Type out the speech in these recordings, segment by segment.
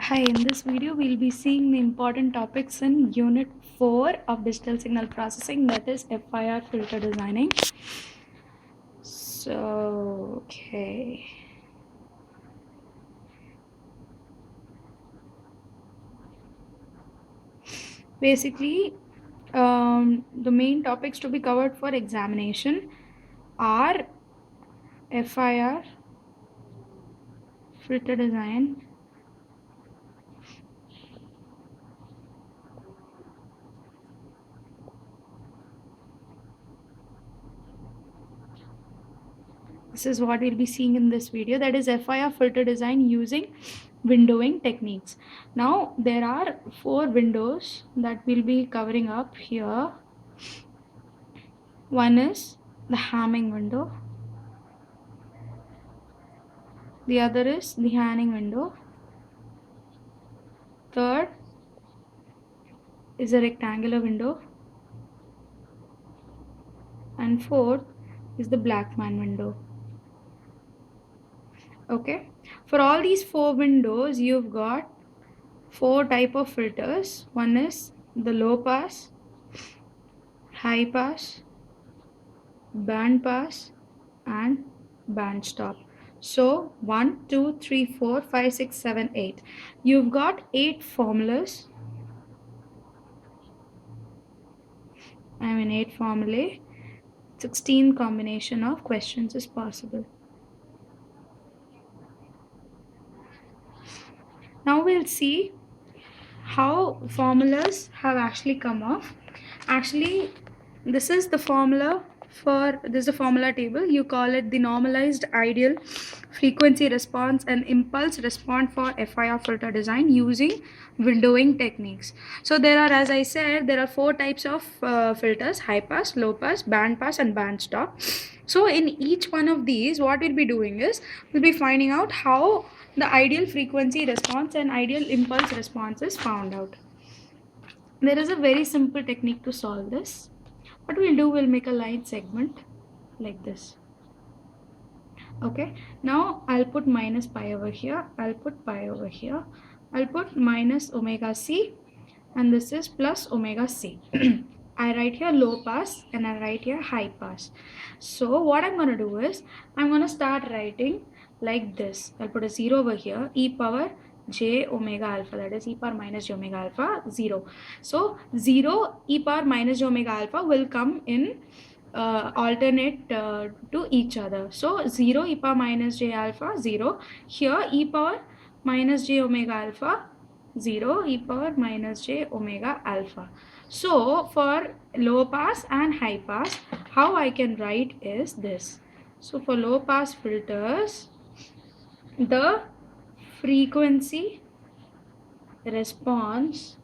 Hi, in this video we'll be seeing the important topics in Unit 4 of Digital Signal Processing, that is FIR filter designing. Okay. Basically, the main topics to be covered for examination are FIR filter design, this is what we'll be seeing in this video, that is FIR filter design using windowing techniques. Now there are 4 windows that we'll be covering up here. One is the Hamming window, the other is the Hanning window, third is a rectangular window, and fourth is the Blackman window. Okay, for all these 4 windows you've got 4 type of filters. One is the low pass, high pass, band pass, and band stop. So 1, 2, 3, 4, 5, 6, 7, 8. You've got 8 formulas. 8 formulae. 16 combination of questions is possible. Now we'll see how formulas have actually come off. Actually, this is the formula this is the formula table. You call it the normalized ideal frequency response and impulse response for FIR filter design using windowing techniques. So there are, as I said, there are 4 types of filters: high pass, low pass, band pass, and band stop. So in each one of these, what we'll be doing is we'll be finding out how the ideal frequency response and ideal impulse response is found out. There is a very simple technique to solve this. What we'll do, we'll make a line segment like this. Okay, now I'll put minus pi over here, I'll put pi over here, I'll put minus omega c, and this is plus omega c. I write here low pass and I write here high pass. So what I'm going to do is I'm going to start writing like this. I'll put a 0 over here, e power j omega alpha, that is e power minus j omega alpha 0. So 0 e power minus j omega alpha will come in alternate to each other. So 0 e power minus j alpha 0, here e power minus j omega alpha 0, e power minus j omega alpha. So for low pass and high pass, how I can write is this. So for low pass filters, the frequency response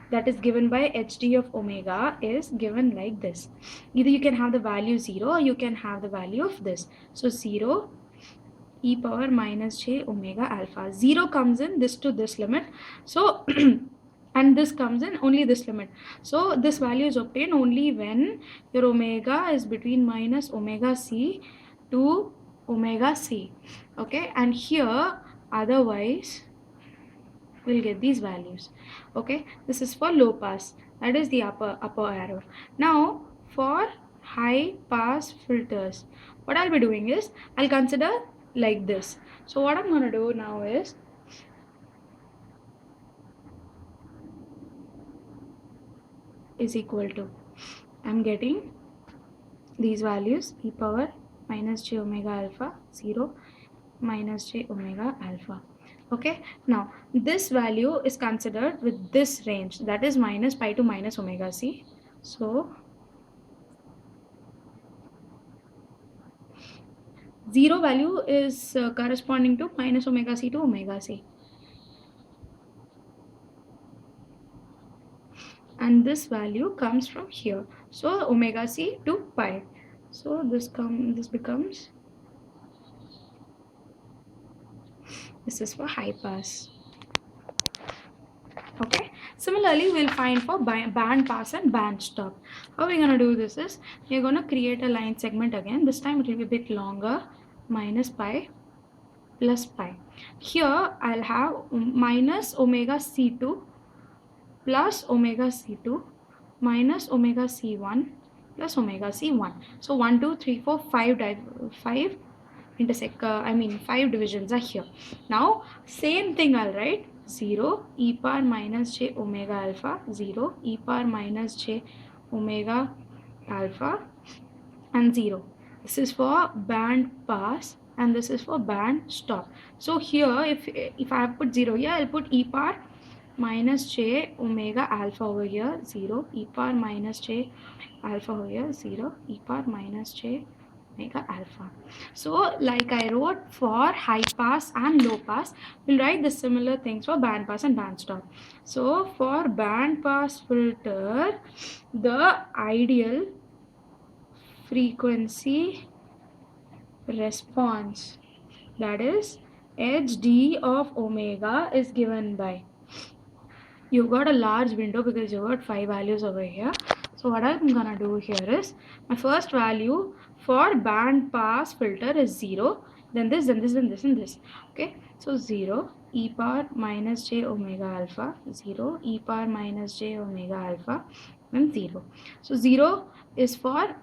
that is given by hd of omega is given like this. Either you can have the value 0 or you can have the value of this. So 0 e power minus j omega alpha. 0 comes in this to this limit. So and this comes in only this limit. So this value is obtained only when your omega is between minus omega c to omega c. Okay, and here otherwise we'll get these values. Okay, this is for low pass, that is the upper arrow. Now for high pass filters, what I'll be doing is I'll consider like this. So what I'm going to do now is equal to, I'm getting these values, e power minus j omega alpha 0, minus j omega alpha. Okay, now this value is considered with this range, that is minus pi to minus omega c. So 0 value is corresponding to minus omega c to omega c, and this value comes from here, so omega c to pi. So this becomes, this is for high pass. Okay, similarly we'll find for band pass and band stop. How we're going to do this is we're going to create a line segment again. This time it will be a bit longer, minus pi plus pi. Here I'll have minus omega c2 plus omega c2 minus omega c1 plus omega c1. So 1, 2, 3, 4, 5 intersect, 5 divisions are here. Now same thing I'll write 0 e power minus j omega alpha, 0 e power minus j omega alpha, and 0. This is for band pass and this is for band stop. So here if I have put 0 here, I'll put e power minus j omega alpha over here, 0, e power minus j alpha over here, 0, e power minus j omega alpha. So like I wrote for high pass and low pass, we'll write the similar things for band pass and band stop. So for band pass filter, the ideal frequency response, that is hd of omega, is given by, you've got a large window because you've got 5 values over here. So what I'm gonna do here is, my first value for band pass filter is 0, then this, then this, then this, and this. Okay, so 0 e power minus j omega alpha, 0 e power minus j omega alpha, and 0. So 0 is for,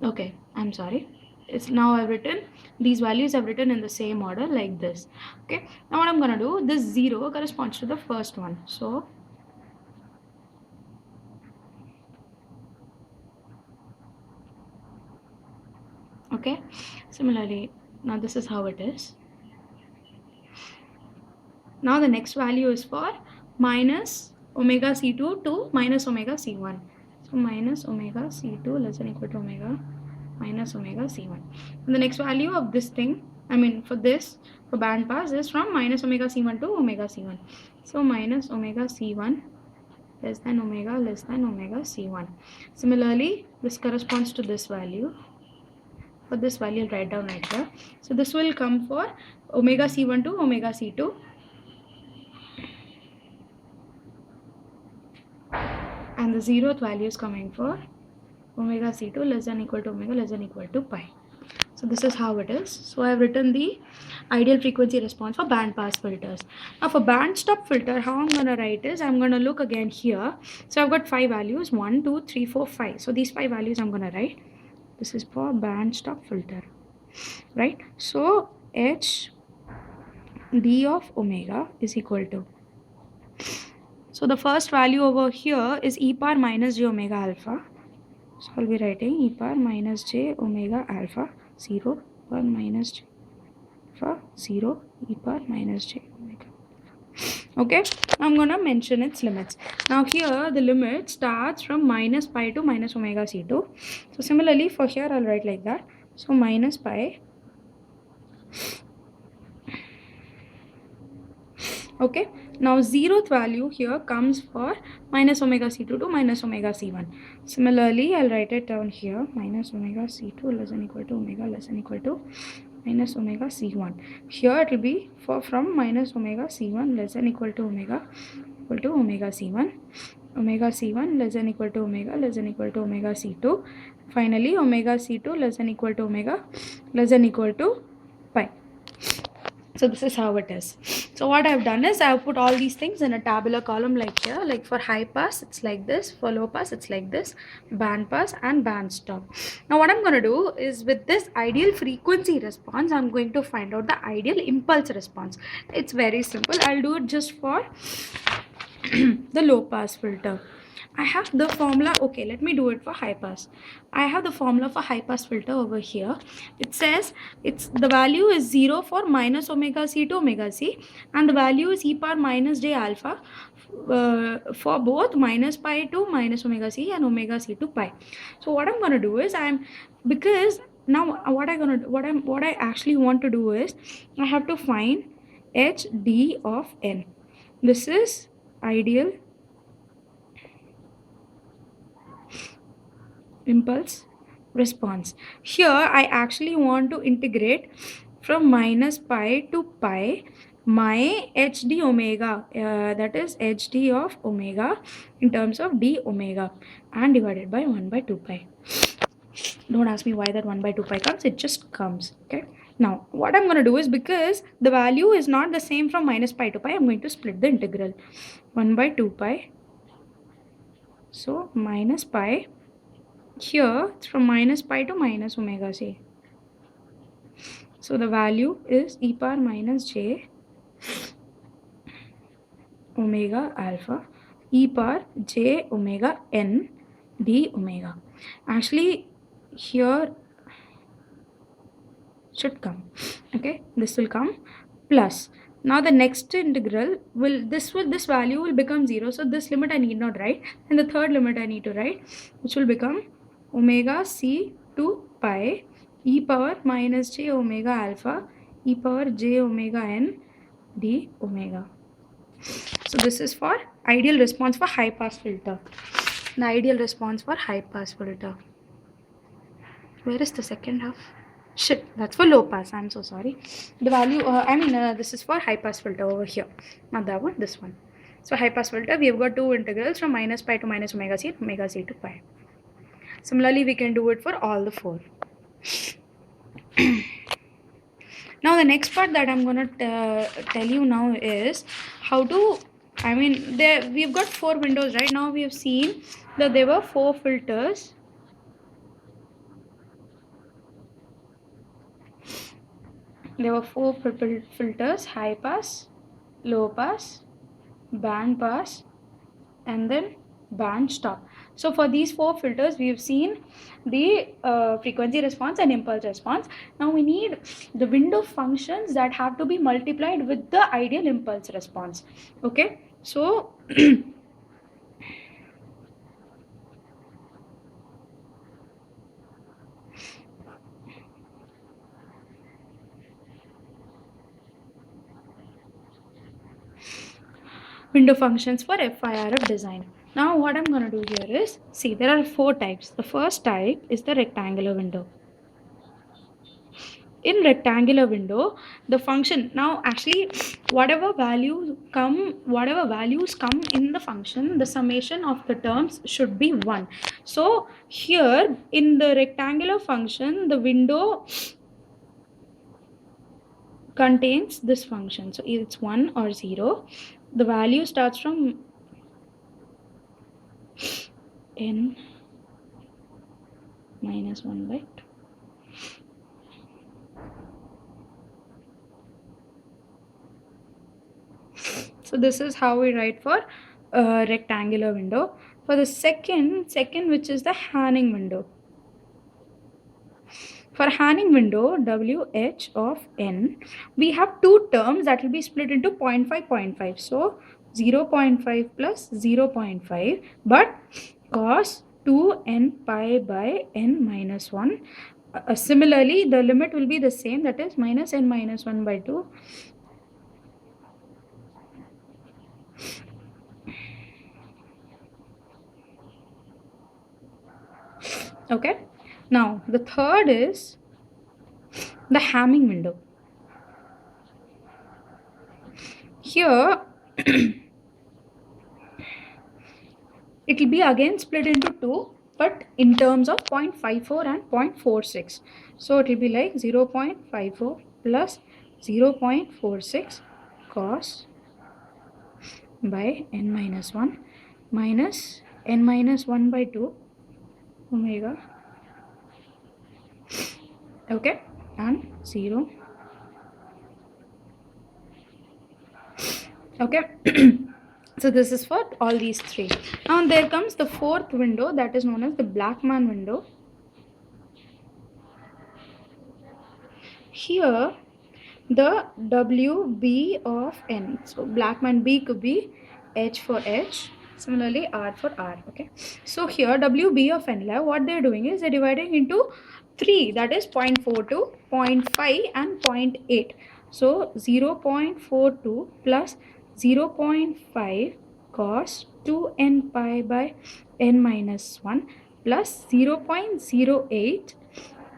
okay, I'm sorry, it's now I've written these values, I've written in the same order like this. Okay, now what I'm gonna do, this 0 corresponds to the first one, so okay, similarly now this is how it is. Now the next value is for minus omega c2 to minus omega c1, so minus omega c2 less than equal to omega minus omega c1. And the next value of this thing, for this, for band pass, is from minus omega c1 to omega c1. So minus omega c1 less than omega c1. Similarly, this corresponds to this value. For this value, I'll write down right here. So this will come for omega c1 to omega c2. And the 0th value is coming for omega c2 less than equal to omega less than equal to pi. So this is how it is. So I have written the ideal frequency response for band pass filters. Now for band stop filter, how I'm going to write is, I'm going to look again here. So I've got 5 values, 1, 2, 3, 4, 5. So these 5 values I'm going to write. This is for band stop filter, right? So h d of omega is equal to, so the first value over here is e power minus j omega alpha. So I'll be writing e power minus j omega alpha, 0 power minus j alpha, 0 e power minus j omega. Okay, I'm gonna mention its limits. Now here the limit starts from minus pi to minus omega c2. So similarly for here I'll write like that. So minus pi. Okay, now 0th value here comes for minus omega c2 to minus omega c1. Similarly, I'll write it down here, minus omega c2 less than equal to omega less than equal to minus omega c1. Here it will be from minus omega c1 less than equal to omega c1, omega c1 less than equal to omega less than equal to omega c2. Finally, omega c2 less than equal to omega less than equal to pi. So this is how it is. So what I've done is I've put all these things in a tabular column like here. Like for high pass, it's like this. For low pass, it's like this. Band pass and band stop. Now what I'm going to do is, with this ideal frequency response, I'm going to find out the ideal impulse response. It's very simple. I'll do it just for the low pass filter. I have the formula. Okay, let me do it for high pass. I have the formula for high pass filter over here. It says the value is 0 for minus omega c to omega c, and the value is e power minus j alpha for both minus pi to minus omega c and omega c to pi. So what I'm gonna do is, because now what I actually want to do is, I have to find h d of n. This is ideal impulse response. Here I actually want to integrate from minus pi to pi my hd omega, that is hd of omega in terms of d omega, and divided by 1 by 2 pi. Don't ask me why that 1 by 2 pi comes, it just comes. Okay, Now, what I'm going to do is, because the value is not the same from minus pi to pi, I'm going to split the integral. 1 by 2 pi. So, minus pi. Here, it's from minus pi to minus omega c. So, the value is e power minus j omega alpha e power j omega n d omega. Actually, here should come. Okay, this will come plus. Now the next integral will this value will become 0. So this limit I need not write, and the third limit I need to write, which will become omega c to pi e power minus j omega alpha e power j omega n d omega. So this is for ideal response for high pass filter. The ideal response for high pass filter. Where is the second half? Shit, that's for low pass. I'm so sorry. The value, this is for high pass filter over here. Not that one, this one. So high pass filter, we have got two integrals from minus pi to minus omega c and omega c to pi. Similarly, we can do it for all the four. Now the next part that I'm going to tell you now is how to, we've got four windows, right? Now we have seen that there were four filters. There were four filters: high pass, low pass, band pass, and then band stop. So for these four filters, we have seen the frequency response and impulse response. Now we need the window functions that have to be multiplied with the ideal impulse response. Okay, so window functions for FIR of design. Now what I'm going to do here is, see, there are four types. The first type is the rectangular window. In rectangular window, the function, now actually whatever values come in the function, the summation of the terms should be 1. So here in the rectangular function, the window contains this function. So it's 1 or 0. The value starts from n minus 1 by 2. So this is how we write for a rectangular window. For the second, which is the Hanning window. For Hanning window, WH of n, we have two terms that will be split into 0.5, 0.5. So 0.5 plus 0.5, but cos 2n pi by n minus 1. Similarly, the limit will be the same, that is minus n minus 1 by 2. Okay, now the third is the Hamming window. Here it will be again split into two, but in terms of 0.54 and 0.46. So it will be like 0.54 plus 0.46 cos by n minus 1 minus n minus 1 by 2 omega. Okay, and 0. Okay. So this is for all these three. Now there comes the fourth window, that is known as the Blackman window. Here the WB of n, so Blackman B could be H for H, similarly R for R. Okay, so here WB of n, what they're doing is they're dividing into 3, that is 0.42, 0.5 and 0.8. So 0.42 plus 0.5 cos 2n pi by n minus 1 plus 0.08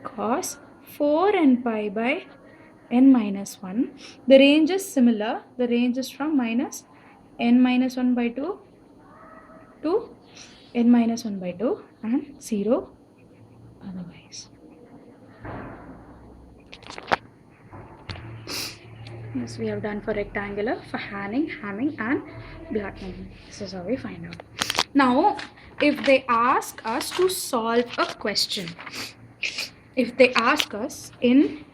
cos 4n pi by n minus 1. The range is similar. The range is from minus n minus 1 by 2 to n minus 1 by 2 and 0 otherwise. This we have done for rectangular, for Hanning, Hamming, and Blackman. This is how we find out. Now, if they ask us to solve a question, if they ask us in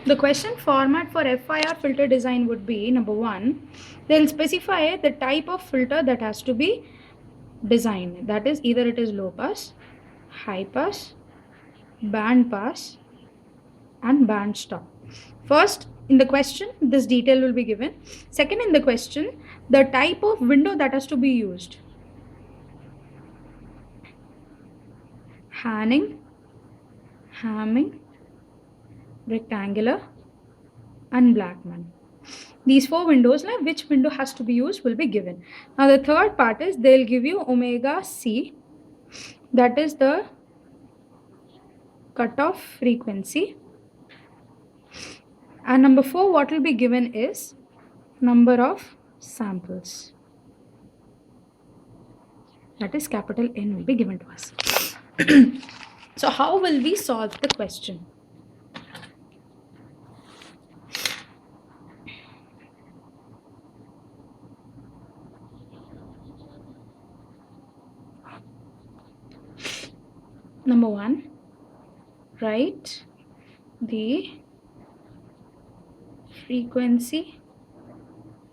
the question format for FIR filter design would be, number one, they'll specify the type of filter that has to be designed. That is, either it is low pass, high pass, band pass, and band stop. First, in the question, this detail will be given. Second, in the question, the type of window that has to be used. Hanning, Hamming, rectangular, and Blackman. These four windows, like which window has to be used, will be given. Now the third part is they'll give you omega C, that is the cutoff frequency. And number four, what will be given is number of samples. That is capital N will be given to us. So how will we solve the question? Number one, write the frequency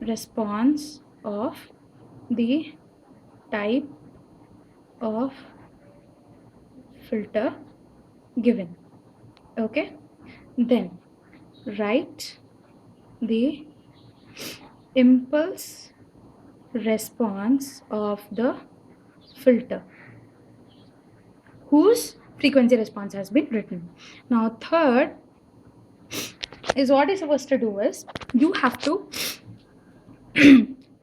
response of the type of filter given. Okay, then write the impulse response of the filter whose frequency response has been written. Now third is what you're supposed to do is you have to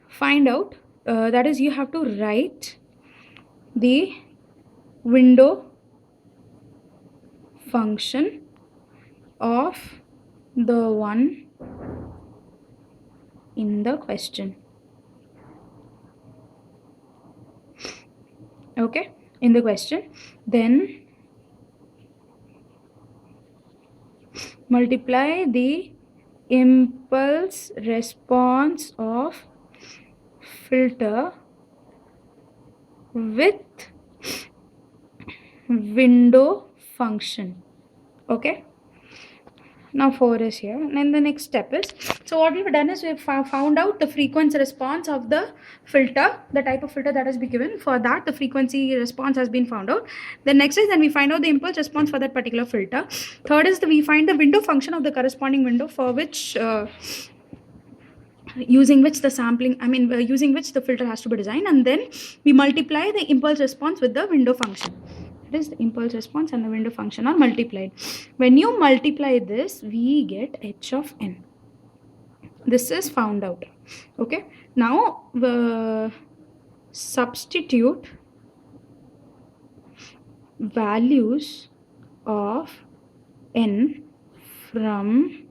find out, that is you have to write the window function of the one in the question. Okay, in the question, then multiply the impulse response of filter with window function. Okay, now 4 is here, and then the next step is, so what we've done is we've found out the frequency response of the filter, the type of filter that has been given. For that, the frequency response has been found out. The next is then we find out the impulse response for that particular filter. Third is we find the window function of the corresponding window for which using which the sampling, using which the filter has to be designed, and then we multiply the impulse response with the window function. That is, the impulse response and the window function are multiplied. When you multiply this, we get h of n. This is found out. Okay, now substitute values of n from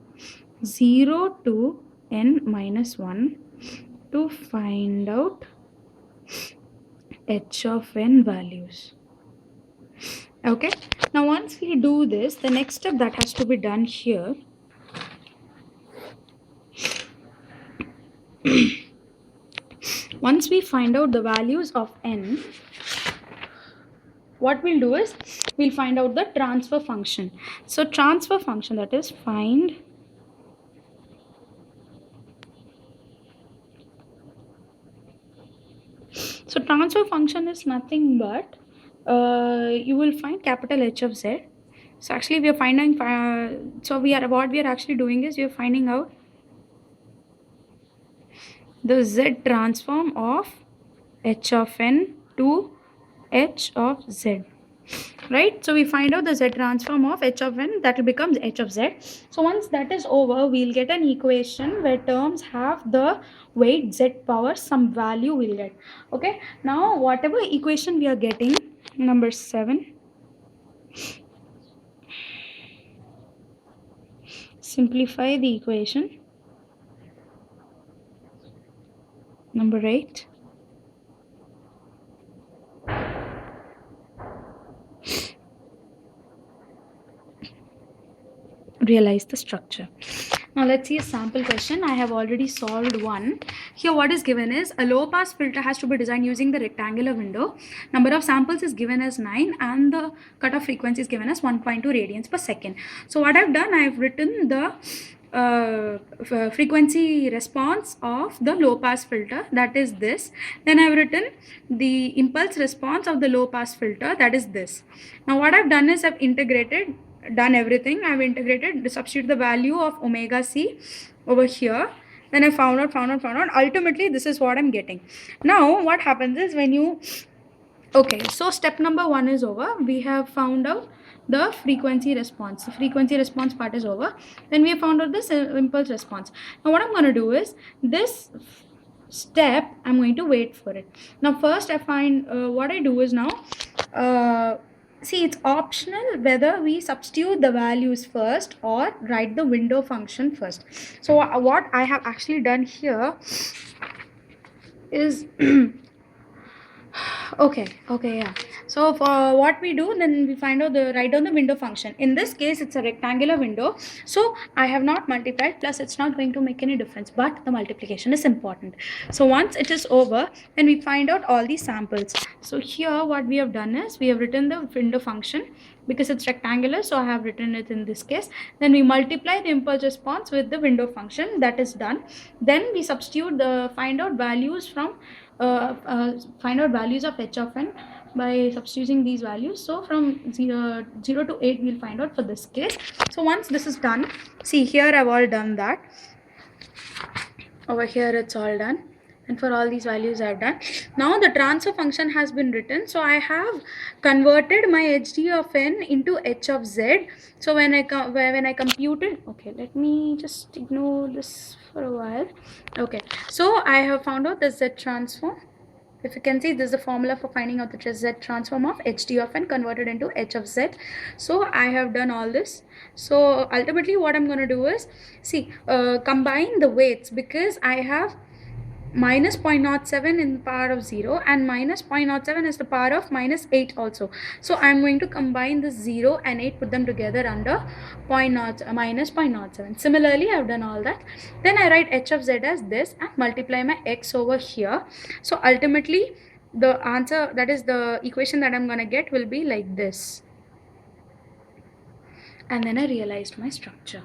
0 to n minus 1 to find out h of n values. Okay, now once we do this, the next step that has to be done here once we find out the values of n, what we'll do is we'll find out the transfer function. So transfer function, that is find so transfer function is nothing but you will find capital H of Z. So actually we are finding what we are actually doing is we are finding out the Z transform of H of n to H of Z, right? So we find out the Z transform of H of n, that will become H of Z. So once that is over, we'll get an equation where terms have the weight Z power some value we'll get. Okay, now whatever equation we are getting, number 7, simplify the equation. Number 8. Realize the structure. Now let's see a sample question. I have already solved one. Here what is given is a low pass filter has to be designed using the rectangular window. Number of samples is given as 9 and the cutoff frequency is given as 1.2 radians per second. So what I've done, I've written the frequency response of the low pass filter, that is this. Then I've written the impulse response of the low pass filter, that is this. Now what I've done is I've done everything. I've integrated, substitute the value of omega c over here. Then I found out. Ultimately, this is what I'm getting. Now, what happens is when you, okay, so step number 1 is over. We have found out the frequency response. The frequency response part is over. Then we have found out this impulse response. Now, what I'm going to do is this step, I'm going to wait for it. Now, first I find what I do is now. See, it's optional whether we substitute the values first or write the window function first. So what I have actually done here is okay, yeah. So for what we do, then we find out the write down the window function. In this case, it's a rectangular window, so I have not multiplied, plus it's not going to make any difference, but the multiplication is important. So once it is over, then we find out all these samples. So here what we have done is we have written the window function because it's rectangular, so I have written it in this case. Then we multiply the impulse response with the window function, that is done. Then we substitute the find out values from find out values of h of n by substituting these values. So from 0 to 8 we'll find out for this case. So once this is done, see here I've all done that. Over here it's all done, and for all these values I've done. Now the transfer function has been written, so I have converted my hd of n into h of z. So when I computed, okay, let me just ignore this for a while. Okay, so I have found out the z transform. If you can see, this is the formula for finding out the z transform of hd of n converted into h of z. So I have done all this. So ultimately what I'm going to do is, see, combine the weights, because I have minus 0.07 in the power of 0 and minus 0.07 is the power of minus 8 also. So I'm going to combine the 0 and 8, put them together under minus 0.07. Similarly, I've done all that. Then I write h of z as this and multiply my x over here. So ultimately the answer, that is the equation that I'm going to get, will be like this. And then I realized my structure.